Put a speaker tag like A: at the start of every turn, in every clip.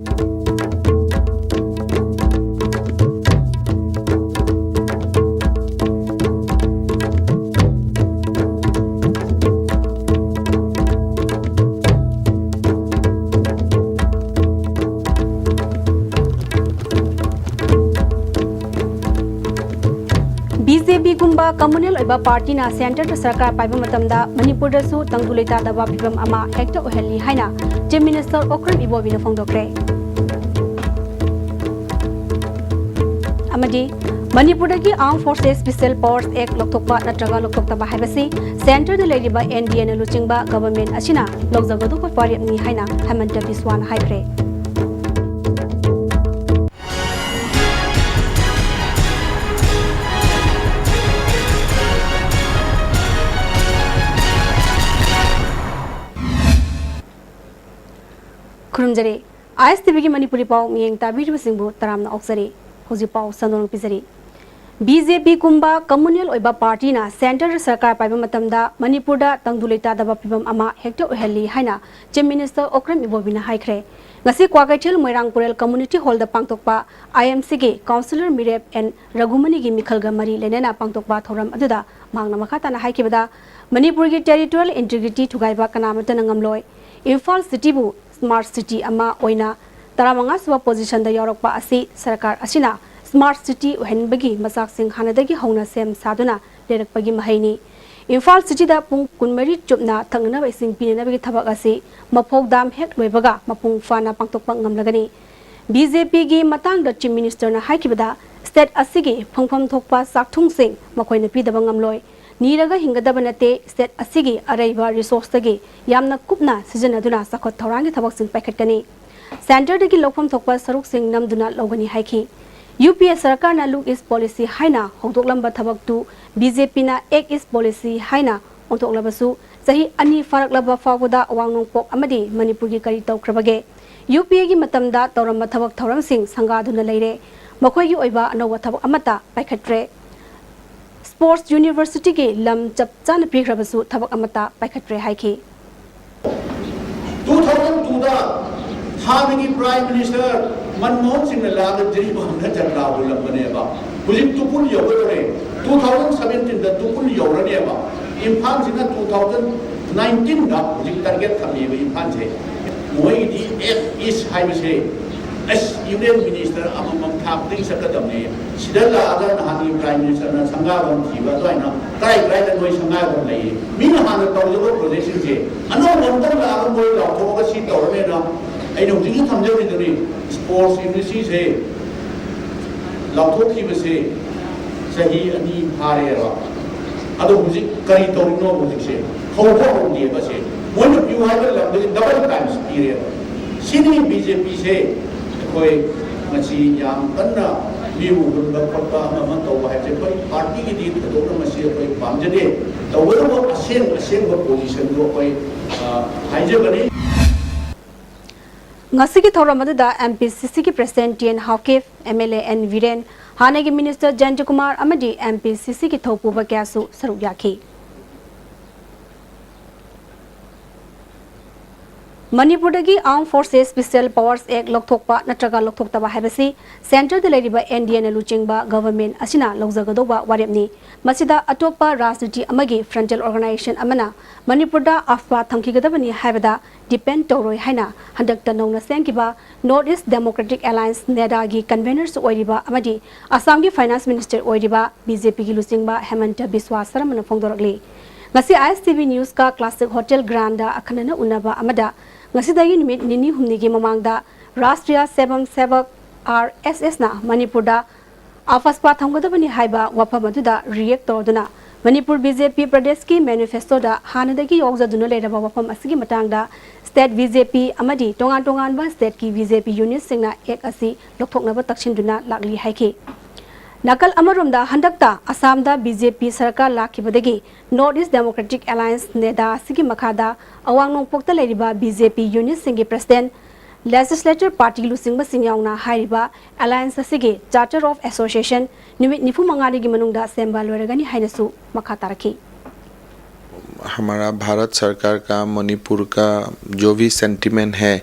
A: BJP गुम्बा communal ओइबा party ना सेंटर सरकार पाइबा मतमदा मणिपुर दसु तंगदुलेता दबा फिबम अमा हेक्टर ओहेली हाइना चीफ मिनिस्टर ओक्रम इबोबिना फोंदोक्रे अमदी मणिपुर की arm forces special powers act लोकथोकपा नत्रगा लोकथोकतबा हाइबसी सेंटर द लेरिबा एनडीए न लुचिंगबा गवर्नमेंट असिना लोकजगदु को पारियमनी हाइना हेमंत बिस्वान हाइख्रे खुरुमजरे ISTV की मणिपुरी पाव मियेंग ताबीर सिंबु तरामना ऑक्सरे होजी पाव सनोंग पिजरी BJP कुंबा कम्युनल ओइबा पार्टी ना सेंटर सरकार पाइबा मतमदा मणिपुर दा तंगदुलेता दबा फिबम अमा हेक्टर ओहेली हाइना चीफ मिनिस्टर ओक्रम इबोबिना हाइख्रे ngasi kwagaichel moirangpurel community hall da pangtokpa IMC ge councillor Mirep and Ragumani gi mikhalga mari lenena pangtokpa thoram aduda mangna makata na haikibada Manipur gi territorial integrity thugaiba kanamata nangamloi Imphal city bu smart city ama oina taramanga swa position da yorokpa asi sarkar asina smart city ohenbagi masak sing hanadagi hauna sem saduna lerakpagi mahaini Imphal city da pung kunmari chupna thangna bai sing pinena bagi thabak asi mapok dam hek loibaga mapung fana pangtokpa ngamlagani BJP gi matang da chief minister na haikibada state asigi phangpham thokpa sakthung sing makoina pidaba ngamloi niraga hingadaba nate state asigi araiba resource tagi yamna kupna sijanaduna sakhot thorangi thabak sing paikhatkani center dagi lokpham thokpa saruk sing namduna logani haiki UPA सरकार ना look इस policy हाइना होंदोकलंबा थबक तु BJP ना एक इस policy हाइना ओंथोकलबसु सही अनि फरकलबा फावदा वांगनोंपोक अमदी मणिपुर की करी तौख्रबगे UPA की मतमदा तौरम थबक थौरम सिंह संगादुना लेरे मखोय की ओइबा अनोवा थबक अमता पाइखट्रे स्पोर्ट्स यूनिवर्सिटी के लम चपचान पिख्रबसु थबक अमता पाइखट्रे हाइखि
B: 2002 दा थाबगी प्राइम मिनिस्टर मनमोहन सिंह ने लाग जरी बहन चंद्रा बुलंबने बा हुजिक तुकुल योगरे 2017 दा तुकुल योरने बा इम्फाल सिना 2019 दा हुजिक टारगेट थमी बा इम्फाल से मोई दी एफ इस हाइवे से एस यूनियन मिनिस्टर अमम थापदिंग सकदमने सिदला अगर नहानी प्राइम मिनिस्टर ना संगावन थीबा दोइना काय काय दा मोई संगावन लई मीना हान तौजबो प्रोजेक्ट से अनो वंदर ला मोई लाथोगा सी तौरने ना ऐनो जिगी थमजबनी स्पोर्ट्स यूनिवर्सिटी से लाथोखिबसे सही अनि फारेबा अदो हुजिक करी तौरिनो हुजिक से होबो होदे बसे मोन प्यू हाइबर लंबे डबल टाइम्स पीरियड सिनी बीजेपी से कोई मची याम कन्ना लीव गुंबा पप्पा अमा तो है जे कोई पार्टी की दी तो मसी कोई पामजदे तो वो असेंग पोजीशन को कोई हाइजबनी
A: ngasi ki thoram adu da MPCC ki president Tien Hawkif MLA N Viren hane ki minister Janji Kumar amadi MPCC ki thopu ba kyasu saruk yakhi Manipur dagi Armed Forces Special Powers Act lokthokpa natraga lokthokta haibasi center de leriba NDA na luchingba government asina lokjagadoba warepni masida atopa rajniti amagi frontal organization amana Manipur da afwa thangkigadabani haibada depend toroi haina handakta nongna sengkiba North East Democratic Alliance NEDA gi conveners oiriba amadi Assam gi finance minister oiriba BJP gi luchingba Hemant Biswa Saramana phongdorakli ngasi ISTV news ka classic hotel grand da akhanana unaba amada ngasidagi nimit nini humni gi mamangda Rashtriya Sevam Sevak RSS na Manipur da afaspa thamgadabani haiba wafam aduda react torduna Manipur BJP Pradesh ki manifesto da hanadagi yogzaduna leraba wafam asigi matangda state BJP amadi tongan tongan ba state ki BJP unit singna ek asi lokthoknaba takshinduna lakli haiki Nakal Amarumda Handakta Assamda BJP Sarkar Lakibadagi North East Democratic Alliance NEDA Sigi Makada Awang Pokta Leriba BJP Unit Singi President Legislature Party Lusingba Singyangna Hairiba Alliance Sigi Charter of Association Nimit Nifu Mangari Gimanungda Semba Loragani Hainesu Makataraki
C: हमारा भारत सरकार का मणिपुर का जो भी sentiment है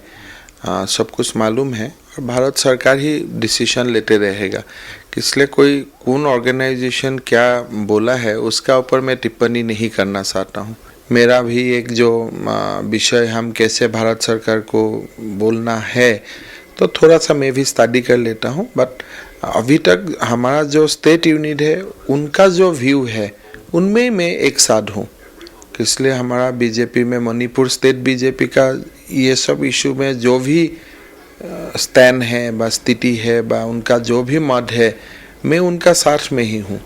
C: सब कुछ मालूम है और भारत सरकार ही डिसीजन लेते रहेगा। इसलिए कोई कौन ऑर्गेनाइजेशन क्या बोला है उसका ऊपर मैं टिप्पणी नहीं करना चाहता हूँ। मेरा भी एक जो विषय हम कैसे भारत सरकार को बोलना है तो थोड़ा सा मैं भी स्टडी कर लेता हूँ। बट अभी तक हमारा जो स्टेट यूनिट है उनका जो व्यू है उनमें मैं एक साथ हूँ। इसलिए हमारा बीजेपी में मणिपुर स्टेट बीजेपी का ये सब इशू में जो भी स्टैंड है व स्थिति है व उनका जो भी मत है मैं उनका साथ में ही हूँ।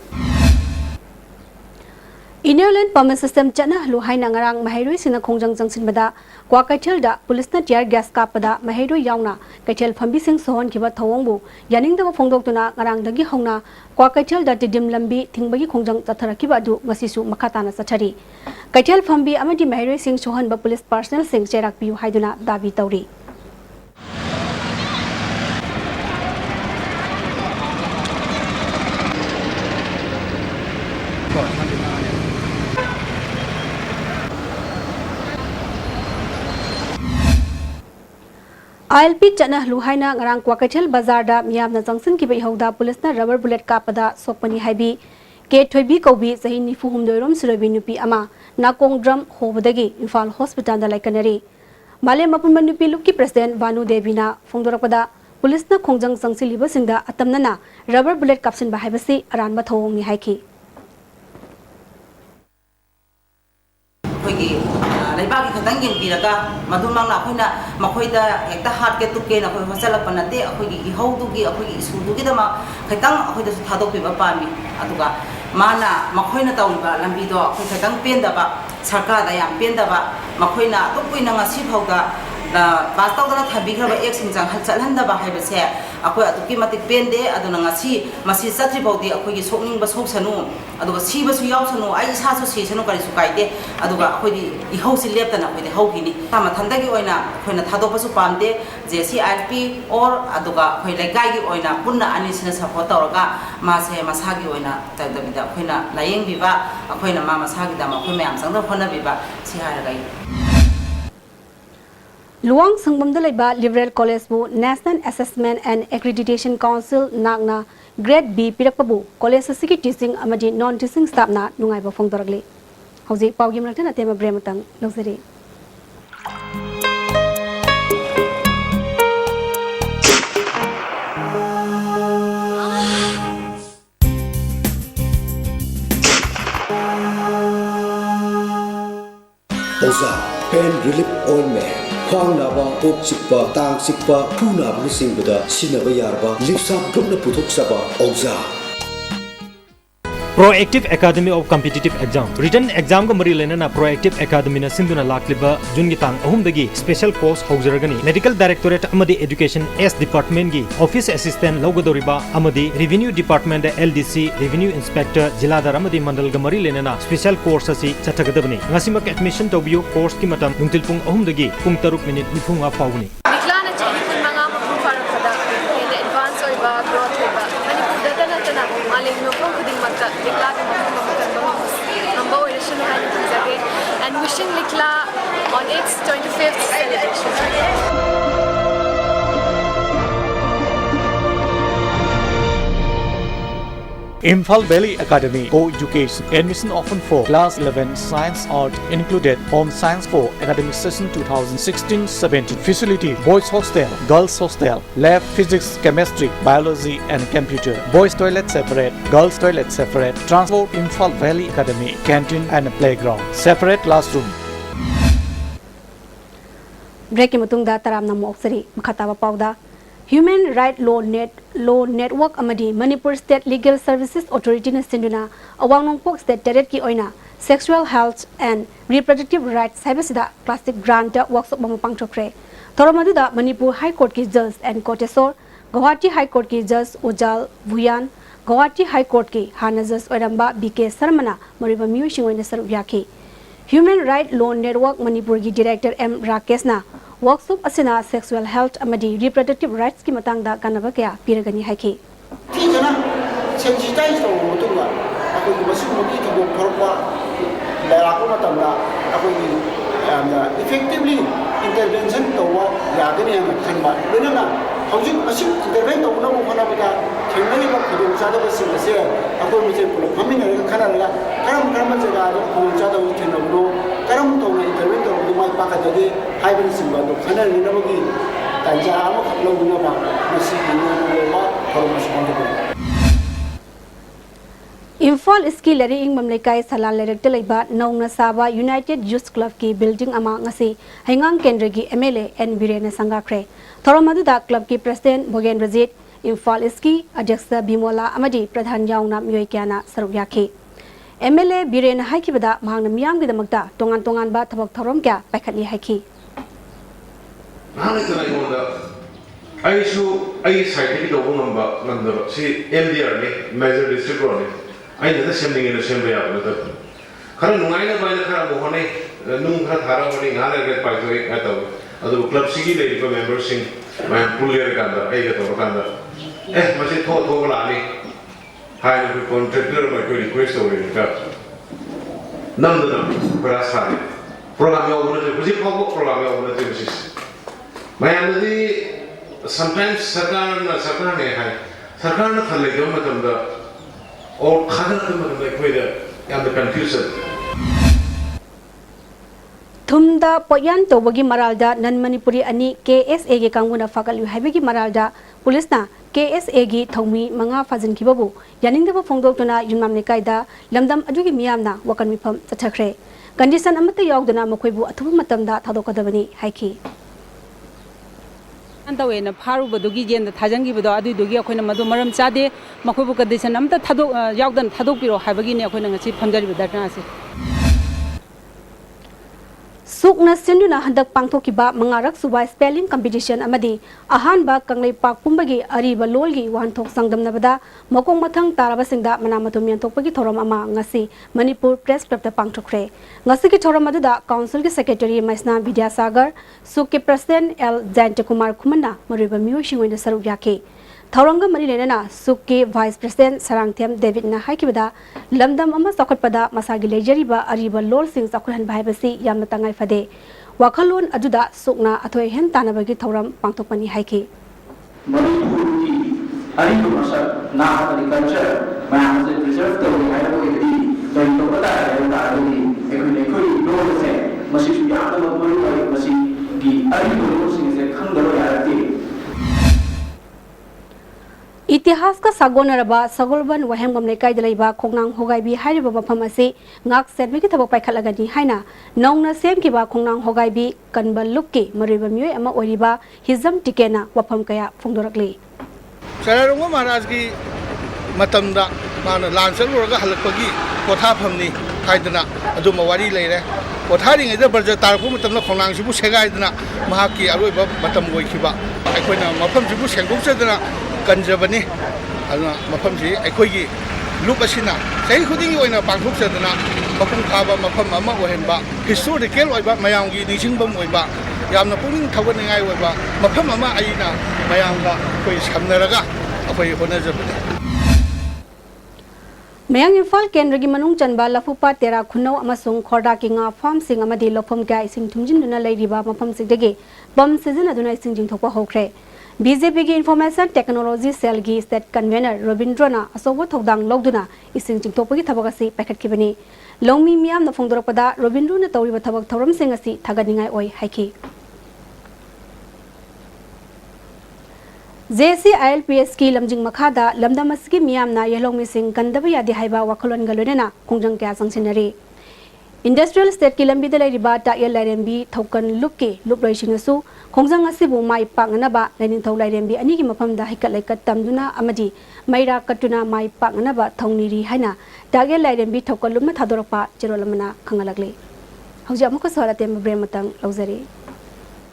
A: इनरलैंड पम्प सिस्टम चना लुहाई नंगरांग महैरोई सिंह खोंजंग जंगसिनबदा क्वा कैथलदा पुलिसना टियर गैस कापदा महैरोई यावना कैथल फंबी सिंह सोहन किबा थवंगबु यानिंगदबा फोंदोक्तुना ngarangdagi hongna क्वा कैथलदा तिदिम लंबी थिंगबगी खोंजंग चथरकिबा अदु ngasisu मखाताना चथरी कैथल फंबी अमदि महैरोई सिंह सोहन बा पुलिस पर्सनल सिंह चेराकपियु हाइदुना दाबी तौरी। ILP चना लुहाइना ngarang क्वा कैथल बाजार दा मियामना जंक्शन की बैहौदा पुलिसना रबर बुलेट कापदा सोकपनी हाइबी के थोइबी कौबी सही निफु हुमदोइरोम सुरबी नुपी अमा नाकोंग ड्रम होबदगी इम्फाल हॉस्पिटल दा लाइकनरी माले मपुन नुपी लुक की प्रेसिडेंट वानु देवीना फोंदोरकपदा पुलिसना खोंजंग जंगसिलिबा सिंगदा अतमनना रबर बुलेट कापसिन बाहाइबसी अरानबा थौंगनि हाइखी।
D: लेबाकी खतंग यंगपीरगा मधुमंगना अखोइना मखोइदा हेक्ता हार्ट के तुके ना अखोइ होसलक पनते अखोइगी इहौदुगी अखोइगी इसुदुगी दमा खतंग अखोइदा थादोकपिबा पामी अदुगा माना मखोइना तौरिबा लंबीदो अखोइ खतंग पेंदबा सरकारदा याम पेंदबा मखोइना तुकुइना ngasi phauda पास तौदना थाबिग्रबा एक सिंजांग चलहंदबा हाइबसे अखोइ अदुकी मतिक पेंदे अदुना ngasi मसी चत्रि भौदी अखोइगी सोकनिंगबा सोकसनु अदुगा सीबसु यावसनु आई इसासु सीसनु करिसु काइदे अदुगा अखोइदी इहौसि लेपतना अखोइदे हौगिनी थामथंदगी ओइना अखोइना थादोपसु पामदे जेसी आईपी और अदुगा अखोइ लेगाइगी ओइना पुन्ना अनिसिना सपोर्ट तौरगा मासे मसागी ओइना तदबिदा अखोइना लायेंबिबा अखोइना मा मसागी दमा अखोइ मयाम संग होनबिबा सि हारगाई।
A: लुवांग संगमदा लेबा लिबरल कॉलेज बु national assessment and accreditation council नागना ग्रेड बी पिरकपबु कॉलेज सिकी टीचिंग अमदि नॉन टीचिंग स्टाफ ना नुंगाइबा फोंदोरगले हौजी पाउगी मरथना तेमा ब्रेमतंग लौजरी।
E: ओजा पेन रिलीफ ऑइंटमेंट ख्वांग नाबा कोक चिकपा तांग चिकपा फू नाबा सिंगबदा सिनबा यारबा लिपसा ग्रुपना पुथोकसबा ओजा।
F: Proactive Academy of Competitive Exam Written Exam ga mari lena Proactive Academy na sinduna lakliba jungi tang ahumdagi special course haujaragani Medical Directorate amadi Education S Department gi Office Assistant logodoriba amadi Revenue Department LDC Revenue Inspector Jiladar amadi Mandal ga mari lena special course asi chathagadabni ngasimak admission tobiyo course ki matam nungtil pung ahumdagi pung 3 minute nifunga pauni
G: Miklana chahi kun manga mapung farakada in advance oiba growth oiba Manipur data na tana maling no pung kuding matta Likla ke mapung mamukan namba oirashinu hai nizage and wishing Likla on its 25th celebration.
H: Imphal Valley Academy Co-Education Admission open for Class 11 Science Art included Home Science for Academic Session 2016-17 Facility Boys Hostel, Girls Hostel, Lab Physics, Chemistry, Biology and Computer Boys Toilet separate, Girls Toilet separate Transport Imphal Valley Academy Canteen and Playground Separate Classroom.
A: Break के मतुंगदा तरामना मोक्सरी मखतावा पाउदा Human Right Law Network amadi Manipur State Legal Services Authority na sinduna awang nongpok state terret ki oina Sexual Health and Reproductive Rights haibasida classic grant workshop bama pangchokre thoramadu da Manipur High Court ki judge and courtesor Guwahati High Court ki judge Ujal Bhuyan Guwahati High Court ki hana judge oiramba BK Sarmana mariba miusing oina saru yaki Human Right Law Network Manipur ki Director M Rakesh na workshop asina sexual health amadi reproductive rights ki matangda kanaba kya piragani haiki
I: tina sensitize to mutungwa ako gi basu mo ki go thorwa la ra ko matamda ako gi effectively intervention tawwa yagani ana khanba loinana hojik asim intervene tawna mo khana bada thengani ba khudung cha da basim ase akoi muje pulo phamina ga khana la karam jaga do khudung cha da thena no karam tawna intervene tawna mai pa ka dage haiben simba do khana ni na gi tanja ama khalo na ba masi ni ba thomas ko
A: Imphal iski leri ing mamlekai salal lerekte leiba nongna saba United Youth Club ki building ama ngasi hengang kendra gi MLA N Birena sangakre thoramadu da club ki president Bogen Rajit Imphal iski adyaksha Bimola amadi pradhan yaungna myoi kyana saruk yakhi MLA Birena haikibada mahangna miyam gi damakta tongan ba thabak thorom kya paikhatli haikhi
J: Mahang kana imonda ai side ki dobo ngamba nganda si MDR ni major district ro ni ai da sending in assembly ya na khara nungai na bai na khara mo hone nung khara thara wani ngala ge pai to ek ata adu club sigi le ko members sing man puller kanda ai ga to kanda masi tho la ni hai na contractor ma ko request ho ni ka nam da para sare program yo bona ko ji ko program yo bona te sis mai amadi sometimes sarkar ne hai sarkar na khale ge matam da और खाना तो मतलब कोई दा यार the confusion
A: थुमदा पोयान तोबगी मरालदा none Manipuri अनि KSA गे कांगुना फाकलु हाइबेगी मरालदा पुलिसना KSA गी थौमी मंगा फाजन खिबबु यानिंगदबो फोंदोक्तुना युनमाम नेकाइदा लमदम अदुगी मियामना वकन मिफम चथखरे कंडीशन अमते यावदना मखोइबु अथुबु मतमदा थादोकदबनी हाइखि
K: तवेना फारुबदुगी जेन थाजंगिबदो अदुदुगी अखोइना मदु मरम चादे मखोइबु कंडीशन अमता थादो यावदन थादोपिरो हाइबगिने अखोइना ngasi फमजरिबो दरनासे Sukna senduna handak pangthokiba mangarak suba spelling competition amadi ahanba kanglei pak pumbagi ariba lolgi wanthok sangdamnabada mokong mathang taraba singda manamatum yanthokpagi thoram ama ngasi Manipur Press Club ta pangthokre ngasi ki thoram aduda council ki secretary Maisna Vidyasagar Suk ki president L Jaintakumar Khumana mariba miyo shingwena saruk yakhe Thauranga mari lenana Suk ki vice president Sarangthem David na haikibada lamdam ama sakhatpada masagi lejariba ariba lol sing sakhan bhaibasi yamna tangai fade wakhalon aduda Sukna athoi hen tanabagi thauram pangthokpani haiki
L: Manipur ki ariba masa na agriculture mayam se preserve to hairo edi to pada hairo adi ekoi lol se masi yamna mari masi gi ariba lol sing se khangdaro yarati
A: इतिहास का सागोनरबा सगोलबन वहेंगम लेकाय दलैबा खोंगनांग होगाइबी हाइरिबा मफम असे ngak setmi ki thabo paikhalagani haina nongna sem ki ba khongnang hogaibi kanbal lukki mariba myoi ama oriba hizam tikena wafam kaya phongdorakli
M: Sararunga Maharaj ki matamda mana lansal roga halakpagi kotha phamni haidana adu mawari leire kothari ngai da barja tarku matamna khongnang sibu segai dana mahaki aroiba matam goikiba aikoina mafam sibu sengdokchadana kanjabani aduna mafam si aikoigi loop asina sei khuding oina pangthokchadana mapung khaba mafam ama ohenba historical oiba mayamgi nisingbam oiba yamna puning thawani oiba mafam ama aina mayamga koi samnaraga akoi honajabani
A: Mayang Imphal Kendra gi manung chanba lafupa tera khunau amasung khorda ki nga farm sing amadi lofam ga ising thumjin duna leiriba mafam sigdege bam season aduna ising jingthokpa hokre BJP ki Information Technology Cell gi state convener Robindrana asobo thodang logduna ising jingthokpa gi thabak asi packet kibani longmi miam na phongdorakpada Robindrana tawriba thabak thoram sing asi thaganingai oi haiki JCILPS ki lamjing makhada lamdamas ki miyamna yelongmi sing kandaba yadi haiba wakhalon galonena khongjang kya sangsinari Industrial State ki lambi dalai riba ta yel lairembi thokan lupki luploi singasu khongjang asibu mai pangnaba lenin thau lairembi ani ki mafam da hikat laikat tamduna amadi maira katuna mai pangnaba thongniri haina ta yel lairembi thokan lumna thadorakpa cherolamana khangalakle hauja amuka sorate mabrem matang lauzari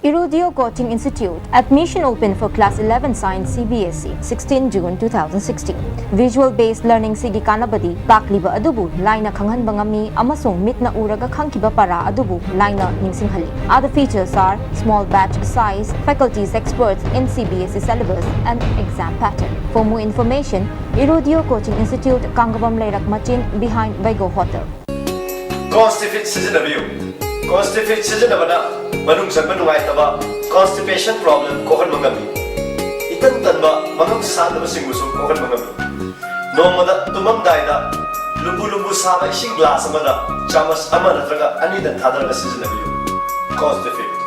N: Irudio Coaching Institute. Admission open for Class 11 Science CBSE, 16 June 2016. Visual-based learning sigi kanabadi, pakliba adubu, laina khanghan bangami, amasung mitna uraga khangkiba para adubu, laina ningsinghali. Other features are small batch size, faculties experts in CBSE syllabus, and exam pattern. For more information, Irudio Coaching Institute, Kangabam Leirak Machin, behind Vigo Hotel.
O: Constitute Season of You. Constitute Season of manung san manuai taba constipation problem kohan mangami itan tanba mangam san ba singu sum kohan mangami nomada tumam daida lumbu saba ising glass amada chamas amana traga ani da thadar asiznabiyo cause the fifth.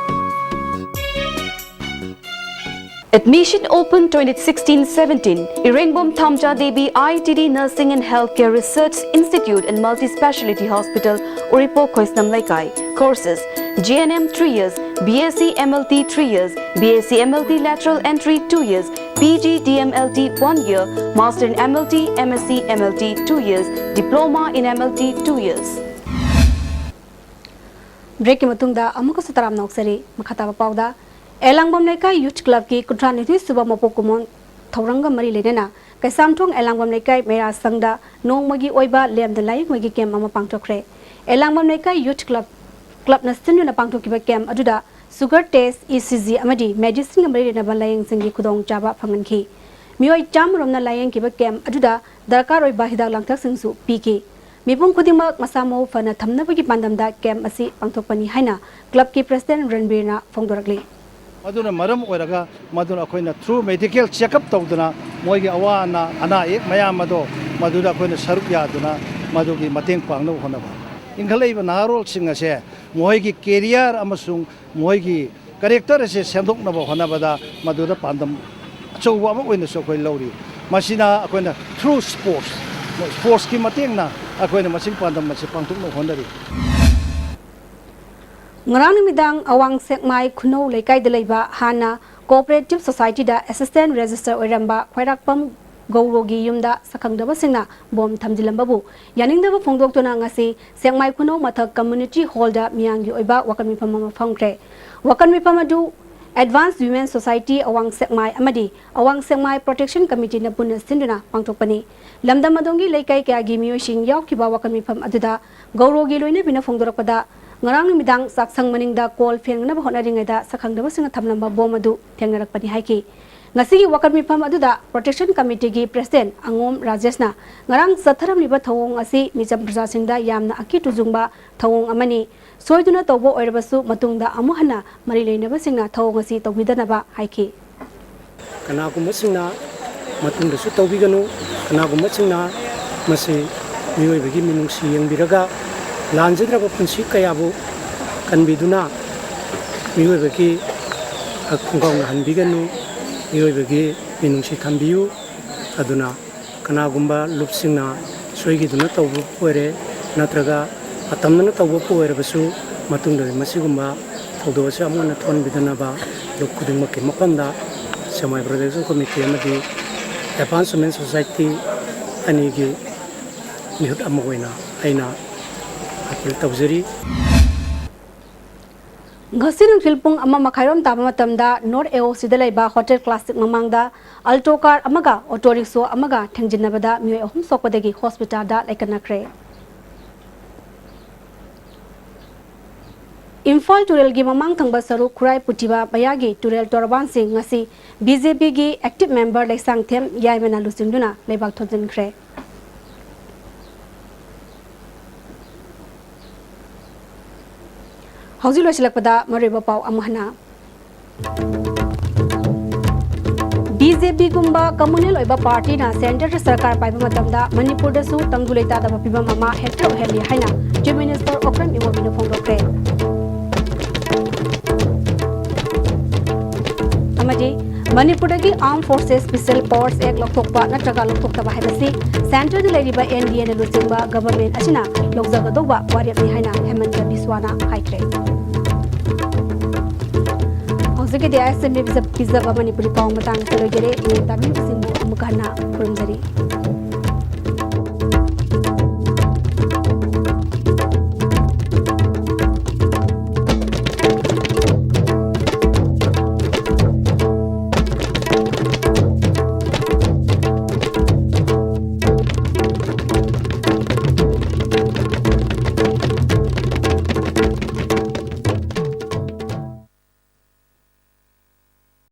P: Admission open 2016-17. Irenbom Thamja Devi IITD Nursing and Healthcare Research Institute and Multi-Speciality Hospital, Uripo Khoisnam Laikai. Courses: GNM 3 years, BSc MLT 3 years, BSc MLT Lateral Entry 2 years, PG DMLT 1 year, Master in MLT, MSc MLT 2 years, Diploma in MLT 2 years.
A: Break matungda amuka sataram noksari makhataba pauda Elangbam Laikai Youth Club ki Kuntraniti Suba Mopokumon Tauranga Mari Lenena Kaisamtong Elangbam Laikai Mera Sangda Nong Magi Oiba Lem the Lai Magi Kem Mama Pangtokre Elangbam Laikai Youth Club na Sinu na Pangtokiba Kem Aduda Sugar Test ECG Amadi Medicine Mari na Balayang Singi Kudong Jaba Panganki Mioi Jam Romna Layang Kiba Kem Aduda Darkar Oiba Hida Langtak Singsu PK Mipung Kudimak Masamo Fana Tamnabagi Pandamda Kem Asi Pangtokpani Haina Club ki President Ranbirna Fongdorakli
Q: Maduna maram oiraga maduna akoina through medical checkup tawduna moigi awana ana ek mayamado maduda akoina saruk yaduna madugi mateng pangna honaba inghalaiba naharol singa se moigi career amasung moigi character se semdokna ba honabada maduda pandam achouwa ama oina so koi lori masina akoina through sports ki matengna akoina masing pandam masi pangtukna honari
A: Ngarang midang awang sekmai kuno laikai delaiba hana cooperative society da assistant register oiramba khwairakpam gaurogi yumda sakhangdaba singna bom thamjilambabu yaningdaba phongdoktuna ngasi sekmai kuno mathak community hall da miyangi oiba wakanmi phamama phangkre wakanmi phamadu advanced women society awang sekmai amadi awang sekmai protection committee na punna sinduna pangtokpani lamdam madongi laikai kya gi miyosing yawkiba wakanmi pham aduda gaurogi loina bina phongdorakpada Ngarang midang saksang maningda call fen na ba honaring da sakhangda singa thamlamba bom adu thengnarakpani haiki ngasi wakar mi pham aduda protection committee gi president Angom Rajeshna ngarang satharam liba thawong asi mijam praja singda yamna aki tujungba thawong amani soiduna tawbo oirabasu matungda amuhana mari leinaba singna thawong asi tawbidana ba haiki
Q: kana gumsingna matungda su tawbiganu kana gumsingna masi miyoibagi minungsi yengbiraga Lanjadra punsi kayabu kan biduna miwe bagi akungkau nahan biganu miwe bagi minungsi kambiu aduna kana gumba lupsingna soigi duna tawbu puere natraga atamna tawbu puere basu matung dari masih gumba tawdu basi amuna thon bidana ba lukuding makke makonda semai protection committee amadi advanced women society anigi mihut amoina aina
A: Ngasin filpung ama makhairom taba matamda North AO sidalaiba hotel classic mamangda alto car amaga auto rickshaw amaga thengjinabada mioi ahum sokpadagi hospital da laikanakre Imphal Turel gi mamang thangba saru khurai putiba bayagi Turel Torban Singh ngasi BJP gi active member laisang them yaimena lusingduna leibak thonjinkhre Hausi loisilakpada mariba pau amahna BJP gumba communal oiba party na center sarkar paiba matamda Manipur da su tangdulai ta da pibam ama hector heli haina chief minister Okran Iwabina phongdokre amadi Manipur da gi armed forces special force ek loktokpa natraga loktokta ba haibasi center da leriba NDA na lusingba government asina lokjaga doba wariap ni haina Hemanta Biswana haikre Hausa ke dia ISTV bisa Manipuri pawang matang selo jere ni tabi simbo amukana kurumjari